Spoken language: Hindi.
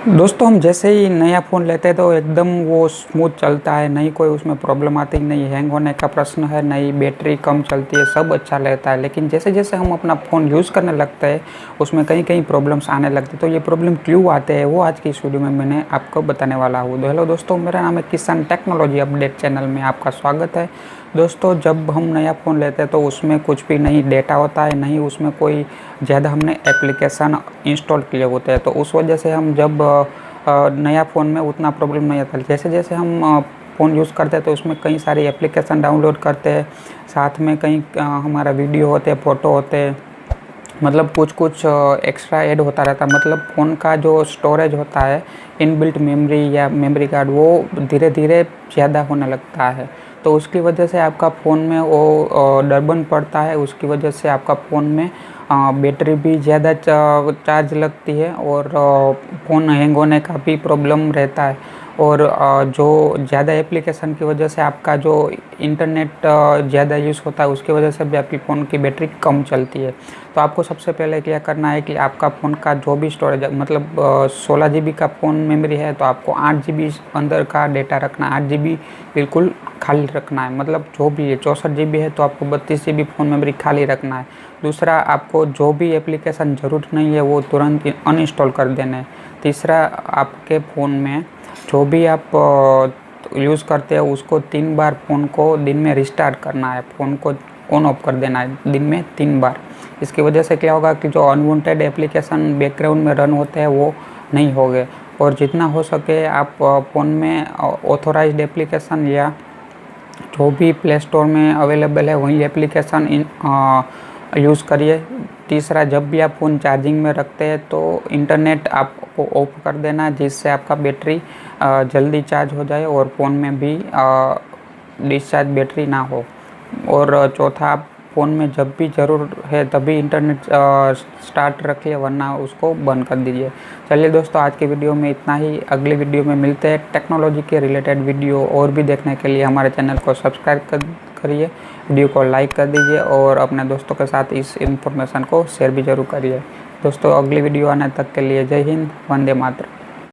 दोस्तों हम जैसे ही नया फ़ोन लेते हैं तो एकदम वो स्मूथ चलता है, नहीं कोई उसमें प्रॉब्लम आती, नहीं हैंग होने का प्रश्न है, नहीं बैटरी कम चलती है, सब अच्छा रहता है। लेकिन जैसे जैसे हम अपना फ़ोन यूज़ करने लगते हैं उसमें कहीं कहीं प्रॉब्लम्स आने लगती है। तो ये प्रॉब्लम क्यों आते हैं वो आज की इस वीडियो में मैंने आपको बताने वाला हूँ। तो हेलो दोस्तों, मेरा नाम है किशन, टेक्नोलॉजी अपडेट चैनल में आपका स्वागत है। दोस्तों जब हम नया फ़ोन लेते हैं तो उसमें कुछ भी नहीं डेटा होता है, नहीं उसमें कोई ज़्यादा हमने एप्लीकेशन इंस्टॉल किए होते हैं। तो उस वजह से हम जब नया फ़ोन में उतना प्रॉब्लम नहीं आता। जैसे जैसे हम फ़ोन यूज़ करते हैं तो उसमें कई सारी एप्लीकेशन डाउनलोड करते हैं, साथ में कई हमारा वीडियो होते हैं, फ़ोटो होते हैं, मतलब कुछ कुछ एक्स्ट्रा ऐड होता रहता है। मतलब फ़ोन का जो स्टोरेज होता है, इनबिल्ट मेमोरी या मेमोरी कार्ड, वो धीरे धीरे ज़्यादा होने लगता है। तो उसकी वजह से आपका फ़ोन में वो डरबन पड़ता है। उसकी वजह से आपका फ़ोन में बैटरी भी ज़्यादा चार्ज लगती है और फ़ोन हैंग होने का भी प्रॉब्लम रहता है। और जो ज़्यादा एप्लीकेशन की वजह से आपका जो इंटरनेट ज़्यादा यूज़ होता है उसकी वजह से भी आपकी फ़ोन की बैटरी कम चलती है। तो आपको सबसे पहले क्या करना है कि आपका फ़ोन का जो भी स्टोरेज, मतलब 16 GB का फ़ोन मेमोरी है तो आपको 8 GB अंदर का डेटा रखना है। 8 GB बिल्कुल खाली रखना है। मतलब जो भी है 64 GB है तो आपको 32 GB फ़ोन मेमोरी खाली रखना है। दूसरा, आपको जो भी एप्लीकेशन ज़रूरत नहीं है वो तुरंत अनइंस्टॉल कर देना है। तीसरा, आपके फ़ोन में जो भी आप यूज़ करते हैं उसको 3 बार फ़ोन को दिन में रिस्टार्ट करना है। फ़ोन को ऑन ऑफ कर देना है दिन में 3 बार। इसकी वजह से क्या होगा कि जो अनवांटेड एप्लीकेशन बैकग्राउंड में रन होते हैं वो नहीं होंगे। और जितना हो सके आप फ़ोन में ऑथोराइज्ड एप्लीकेशन या जो भी प्ले स्टोर में अवेलेबल है वही एप्लीकेशन यूज़ करिए। तीसरा, जब भी आप फ़ोन चार्जिंग में रखते हैं तो इंटरनेट आपको ऑफ कर देना, जिससे आपका बैटरी जल्दी चार्ज हो जाए और फ़ोन में भी डिस्चार्ज बैटरी ना हो। और चौथा, आप फ़ोन में जब भी ज़रूर है तभी इंटरनेट स्टार्ट रखिए, वरना उसको बंद कर दीजिए। चलिए दोस्तों, आज की वीडियो में इतना ही। अगली वीडियो में मिलते हैं। टेक्नोलॉजी के रिलेटेड वीडियो और भी देखने के लिए हमारे चैनल को सब्सक्राइब करिए, वीडियो को लाइक कर दीजिए और अपने दोस्तों के साथ इस इन्फॉर्मेशन को शेयर भी ज़रूर करिए। दोस्तों अगली वीडियो आने तक के लिए जय हिंद, वंदे मातरम।